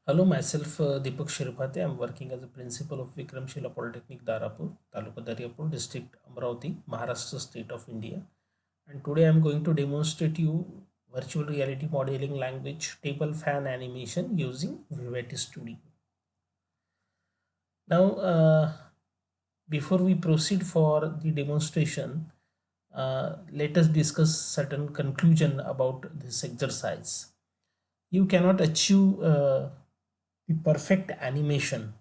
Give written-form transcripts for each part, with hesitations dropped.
Hello, myself Deepak Shirpate. I'm working as a principal of Vikramshila Polytechnic, Darapur, Taluka Daryapur, District Amravati, Maharashtra State of India. And today I'm going to demonstrate you virtual reality modeling language table fan animation using Vivity Studio. Now, before we proceed for the demonstration, let us discuss certain conclusion about this exercise. You cannot achieve the perfect animation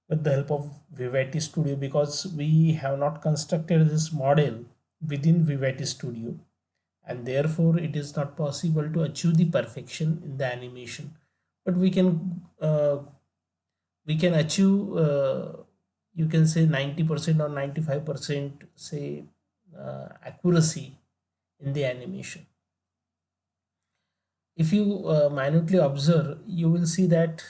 with the help of Vivity Studio because we have not constructed this model within Vivity Studio, and therefore it is not possible to achieve the perfection in the animation. But we can achieve, you can say, 90% or 95% say accuracy in the animation. If you minutely observe, you will see that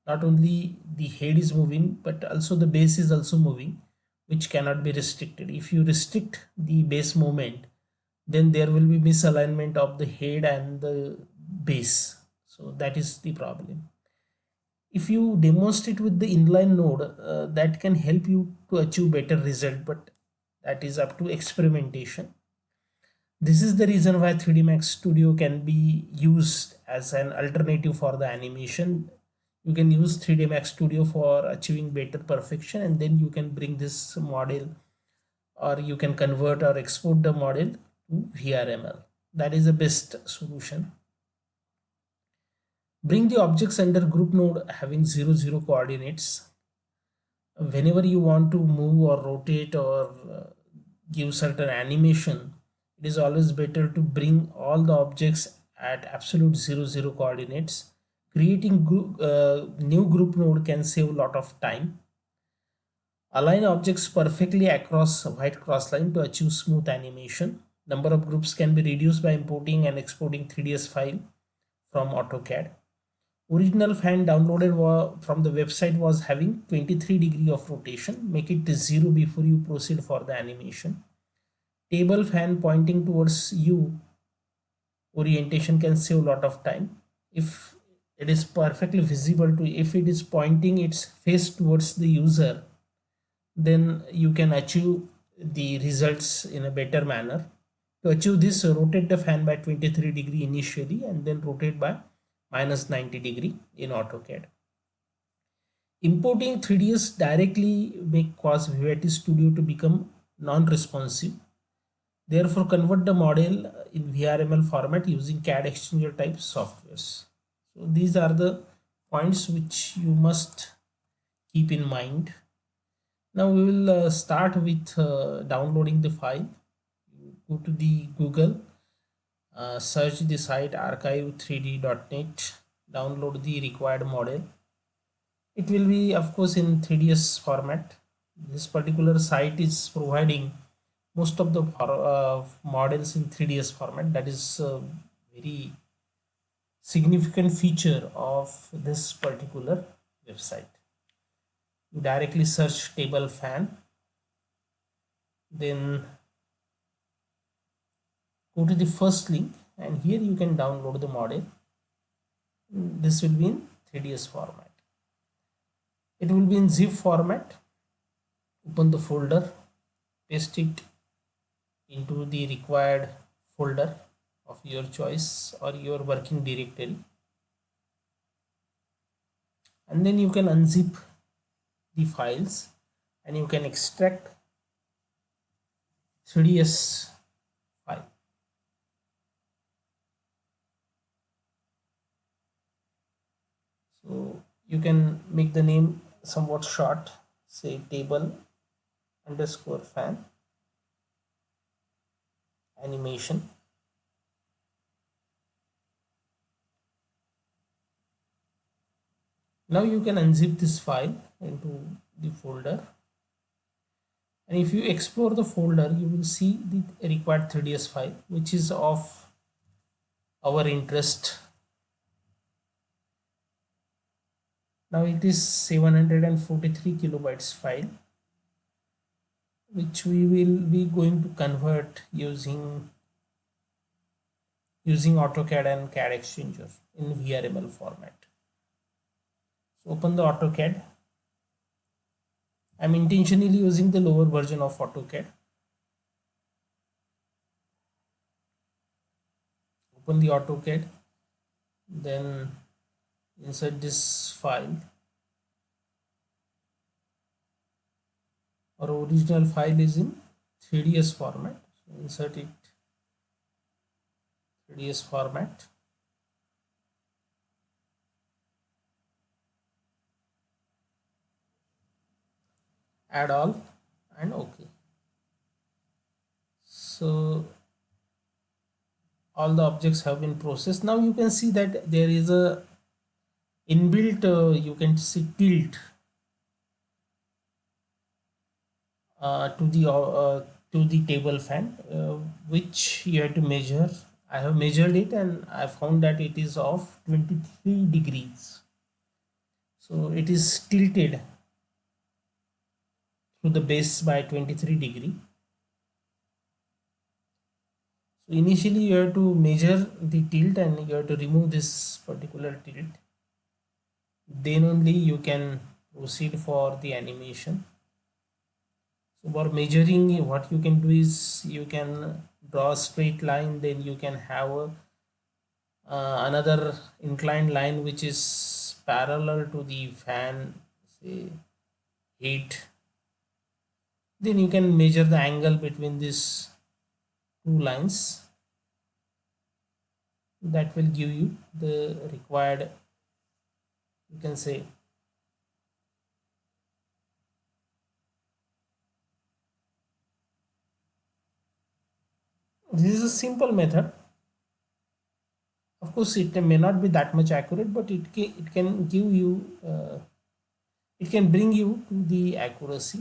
not only the head is moving but also the base is also moving, which cannot be restricted. If you restrict the base movement, then there will be misalignment of the head and the base, so that is the problem. If you demonstrate with the inline node, that can help you to achieve better result, but that is up to experimentation. This is the reason why 3D Max Studio can be used as an alternative for the animation. You can use 3D Max Studio for achieving better perfection, and then you can bring this model, or you can convert or export the model to VRML. That is the best solution. Bring the objects under group node having 0 0 coordinates. Whenever you want to move or rotate or give certain animation, it is always better to bring all the objects at absolute 0 0 coordinates. Creating new group node can save a lot of time. Align objects perfectly across white cross line to achieve smooth animation. Number of groups can be reduced by importing and exporting 3ds file from AutoCAD. Original fan downloaded from the website was having 23 degree of rotation. Make it 0 before you proceed for the animation. Table fan pointing towards you orientation can save a lot of time. If it is perfectly visible to, if it is pointing its face towards the user, then you can achieve the results in a better manner. To achieve this, rotate the fan by 23 degree initially and then rotate by -90 degree in AutoCAD. Importing 3ds directly may cause Vivity Studio to become non-responsive. Therefore, convert the model in VRML format using CAD exchanger type softwares. So these are the points which you must keep in mind. Now we will start with downloading the file. You go to the Google, search the site archive3d.net, download the required model. It will be, of course, in 3ds format. This particular site is providing most of the models in 3ds format. That is a very significant feature of this particular website. You directly search table fan, then go to the first link, and here you can download the model. This will be in 3ds format. It will be in zip format. Open the folder, paste it into the required folder of your choice or your working directory, and then you can unzip the files and you can extract 3ds file. So you can make the name somewhat short, say table underscore fan animation. Now you can unzip this file into the folder, and if you explore the folder, you will see the required 3ds file which is of our interest. Now it is 743 kilobytes file, which we will be going to convert using AutoCAD and CAD exchanger in VRML format. Open the AutoCAD. I'm intentionally using the lower version of AutoCAD. Open the AutoCAD, then insert this file. Our original file is in 3ds format, so insert it 3ds format. Add all and OK. So all the objects have been processed. Now you can see that there is a inbuilt you can see tilt to the table fan, which you have to measure. I have measured it and I found that it is of 23 degrees. So it is tilted to the base by 23 degree. So initially you have to measure the tilt and you have to remove this particular tilt. Then only you can proceed for the animation. So for measuring, what you can do is you can draw a straight line, then you can have another inclined line which is parallel to the fan, say heat. Then you can measure the angle between these two lines. That will give you the required, you can say, this is a simple method. Of course it may not be that much accurate, but it can give you it can bring you to the accuracy.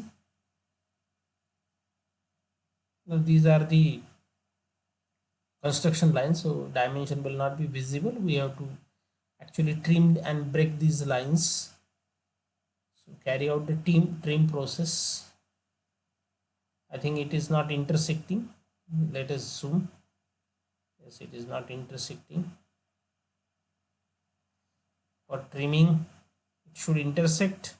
Now these are the construction lines, so dimension will not be visible. We have to actually trim and break these lines. So carry out the trim process. I think it is not intersecting. Let us zoom. Yes, it is not intersecting. For trimming, it should intersect.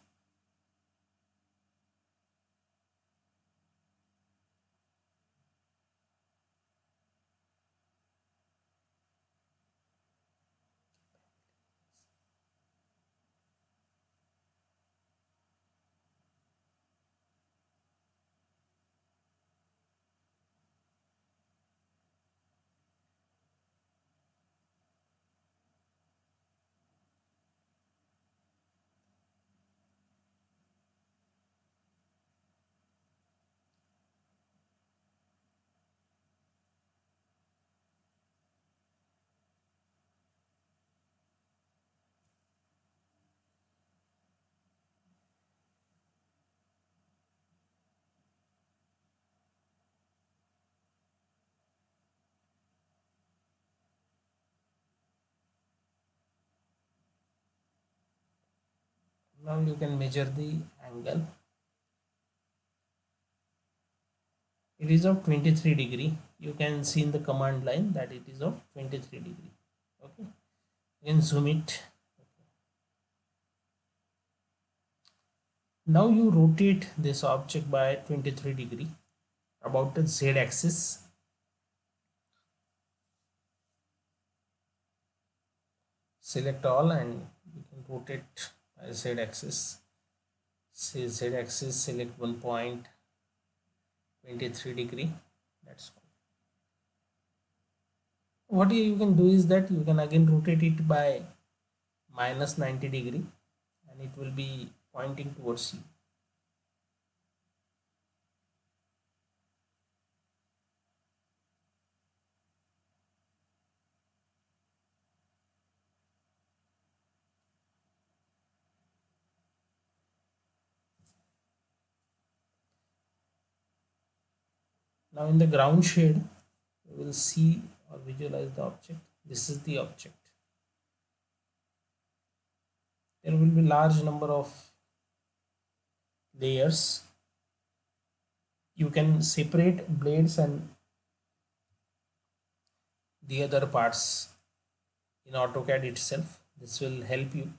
Now you can measure the angle. It is of 23 degree. You can see in the command line that it is of 23 degree. Okay, you can zoom it. Now you rotate this object by 23 degree about the z axis. Select all and you can rotate by z axis. Say z axis, select one point, 23 degree. That's cool. What you can do is that you can again rotate it by minus 90 degree and it will be pointing towards you. Now in the ground shade, you will see or visualize the object. This is the object. There will be large number of layers. You can separate blades and the other parts in AutoCAD itself. This will help you.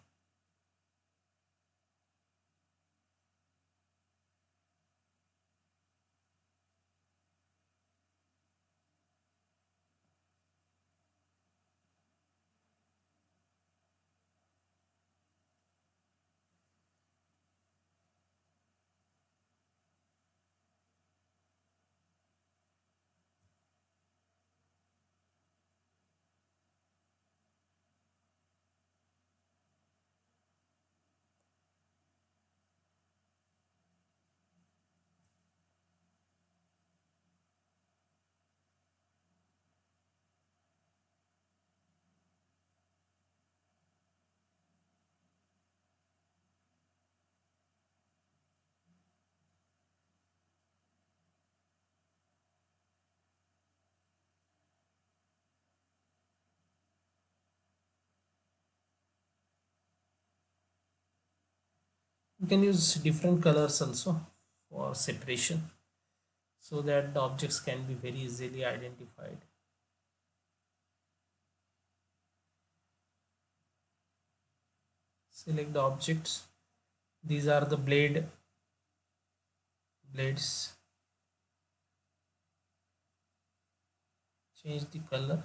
You can use different colors also for separation so that the objects can be very easily identified. Select the objects. These are the blades. Change the color.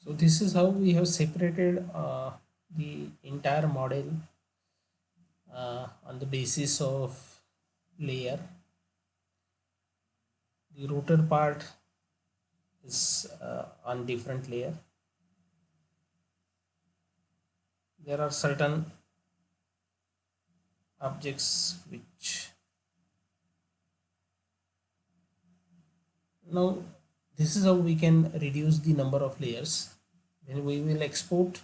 So this is how we have separated the entire model on the basis of layer. The rotor part is on different layer. There are certain objects which now this is how we can reduce the number of layers. Then we will export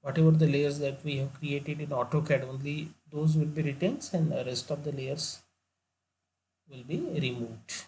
whatever the layers that we have created in AutoCAD, only those will be retained and the rest of the layers will be removed.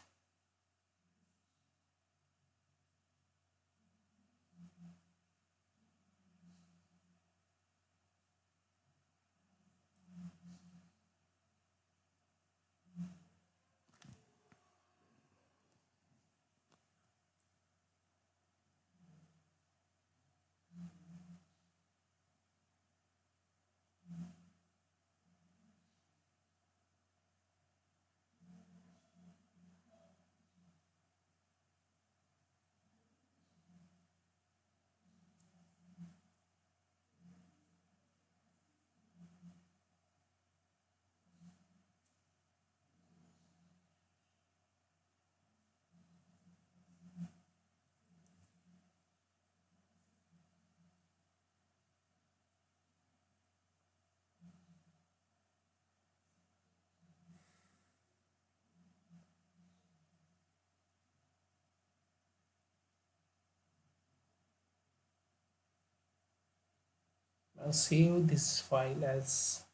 Now save this file as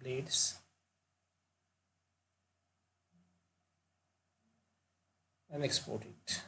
blades and export it.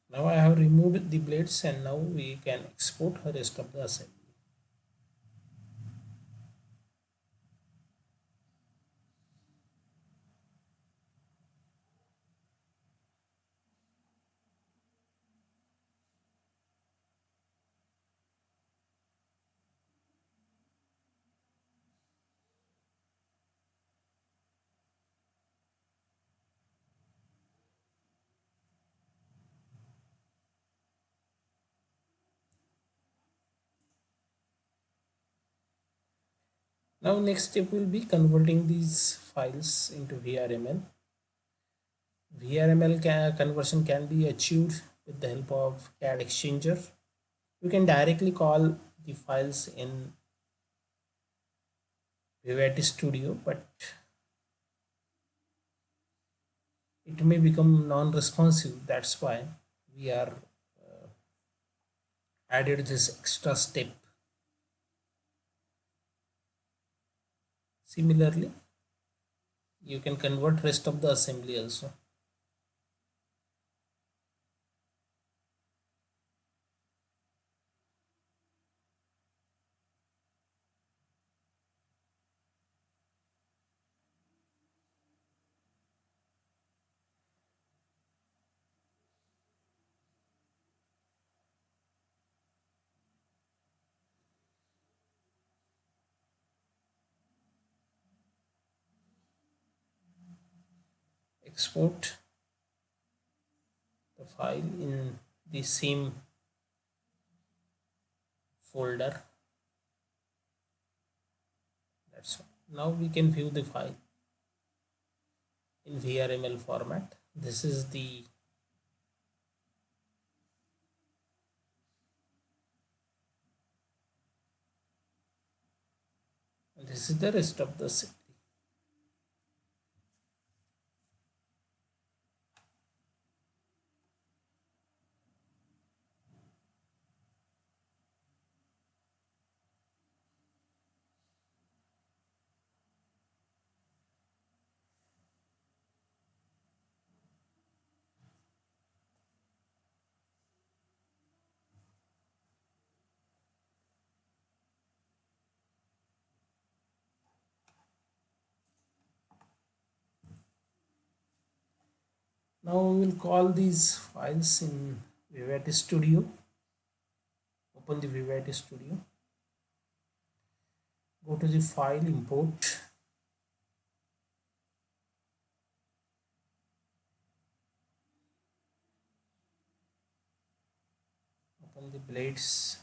Now I have removed the blades and now we can export the rest of the assembly. Now next step will be converting these files into VRML. Conversion can be achieved with the help of CAD Exchanger. You can directly call the files in Vivati Studio, but it may become non-responsive. That's why we are added this extra step. Similarly, you can convert rest of the assembly also. Export the file in the same folder. That's all. Now we can view the file in VRML format. This is the rest of the assembly. Now we will call these files in Vivati Studio. Open the Vivati Studio. Go to the file import. Open the blades.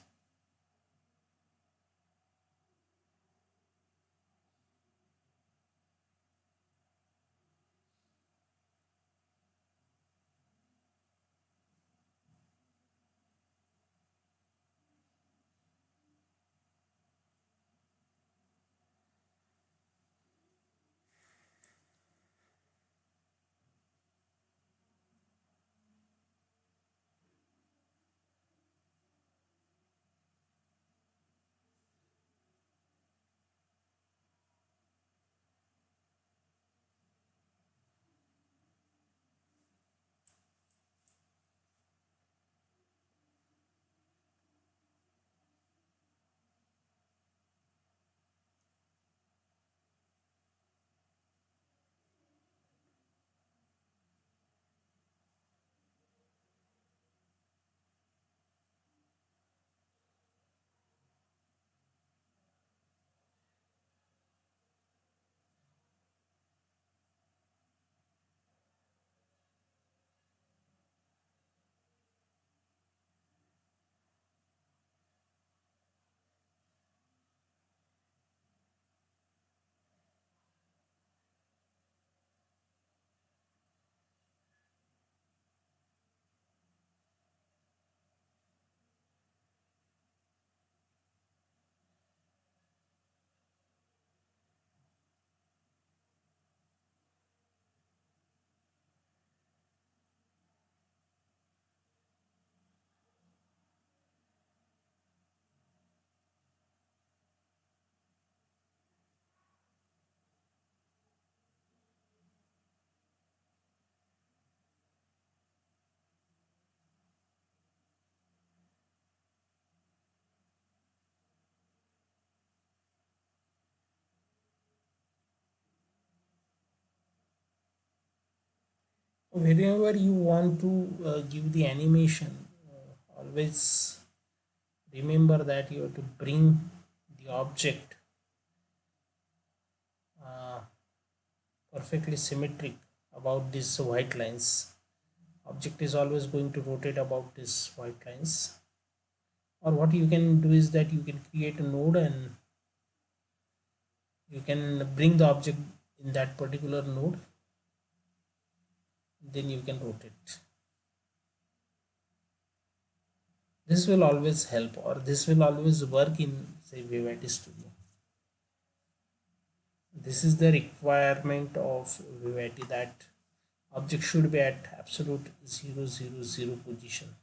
Whenever you want to give the animation, always remember that you have to bring the object uh, perfectly symmetric about these white lines. Object is always going to rotate about these white lines. Or what you can do is that you can create a node and you can bring the object in that particular node, then you can rotate. This will always help, or this will always work in, say, Vivati Studio. This is the requirement of Vivati, that object should be at absolute 0, 0, 0 position.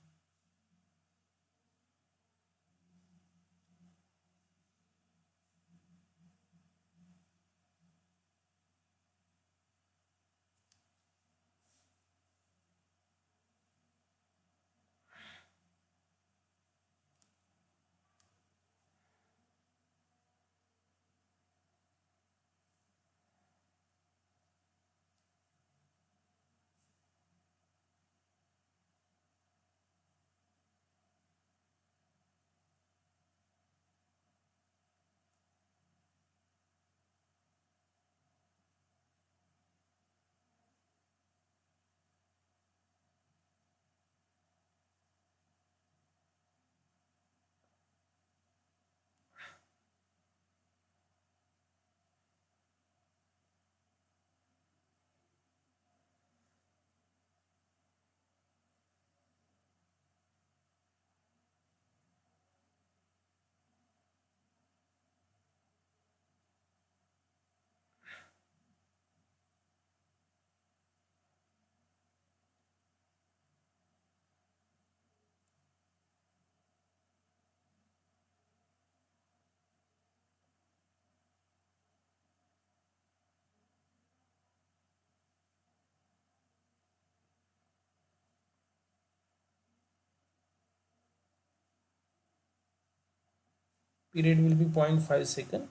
Period will be 0.5 second.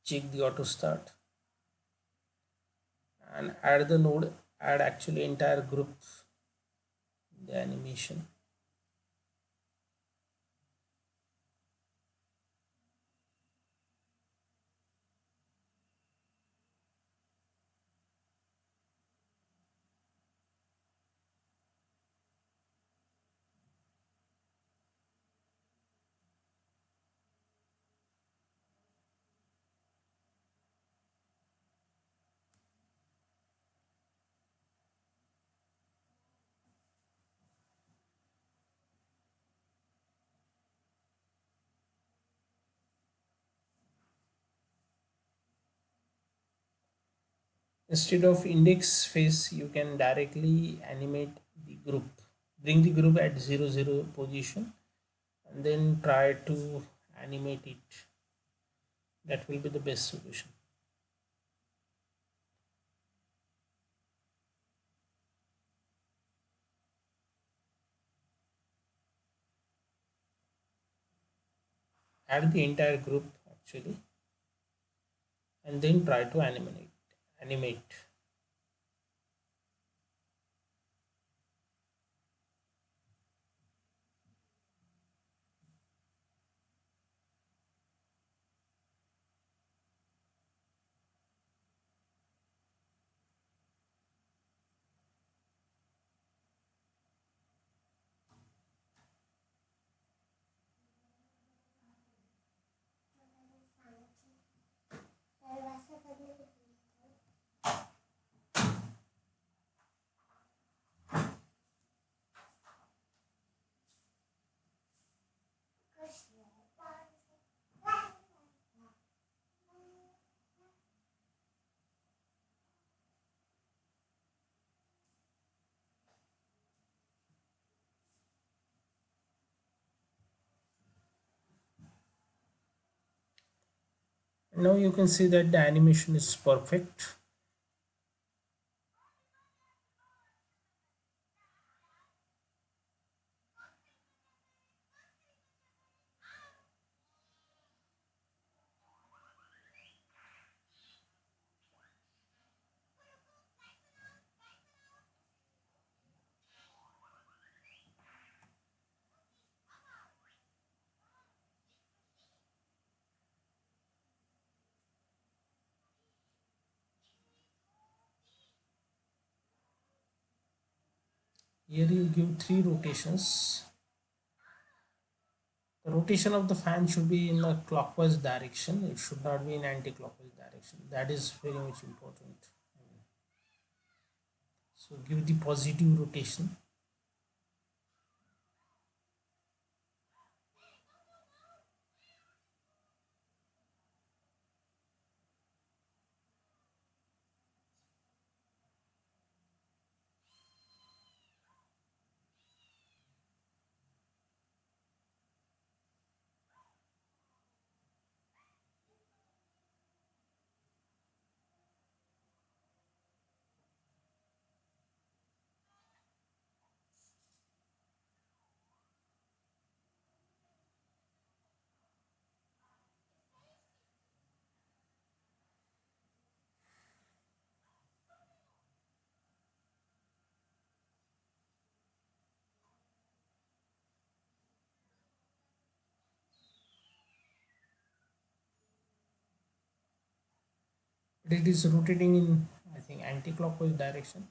Check the auto start and add the node, add actually entire group, the animation. Instead of index face, you can directly animate the group. Bring the group at 0, 0 position and then try to animate it. That will be the best solution. Add the entire group actually and then try to animate. Now you can see that the animation is perfect. Here you give three rotations. The rotation of the fan should be in a clockwise direction. It should not be in anti-clockwise direction. That is very much important. So give the positive rotation. It is rotating in, I think, anti-clockwise direction.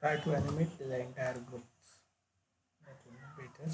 try to animate the entire group. That will be better.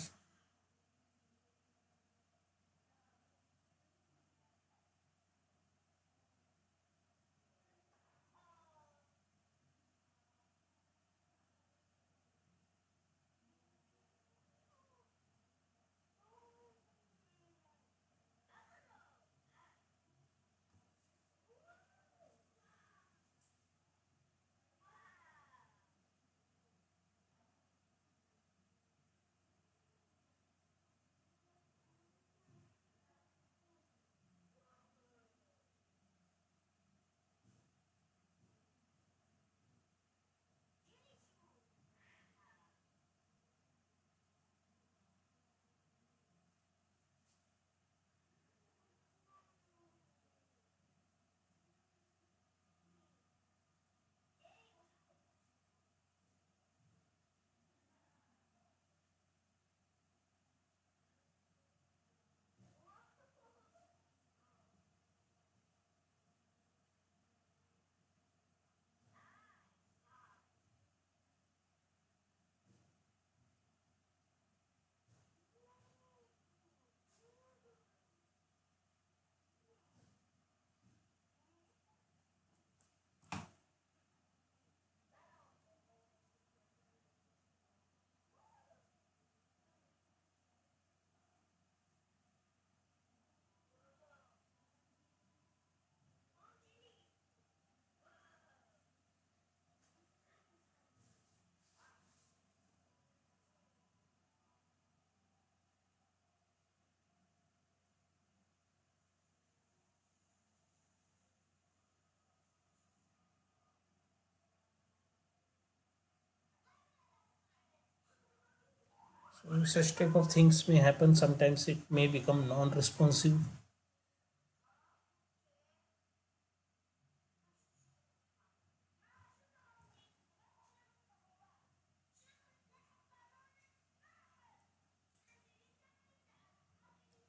So such type of things may happen. Sometimes it may become non-responsive.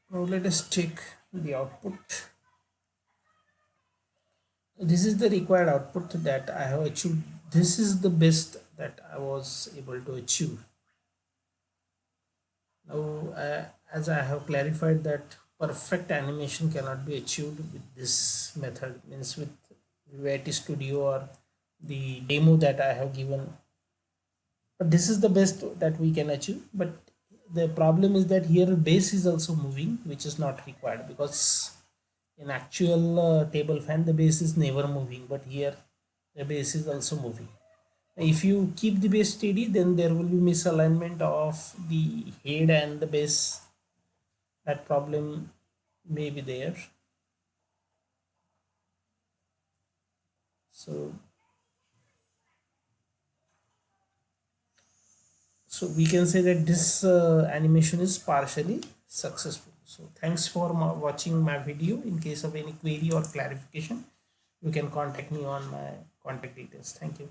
Now let us check the output. This is the required output that I have achieved. This is the best that I was able to achieve. Now, as I have clarified that perfect animation cannot be achieved with this method, means with Vivity Studio or the demo that I have given. But this is the best that we can achieve. But the problem is that here base is also moving, which is not required, because in actual table fan the base is never moving, but here the base is also moving. If you keep the base steady, then there will be misalignment of the head and the base. That problem may be there. So we can say that this animation is partially successful. So thanks for watching my video. In case of any query or clarification, you can contact me on my contact details. Thank you.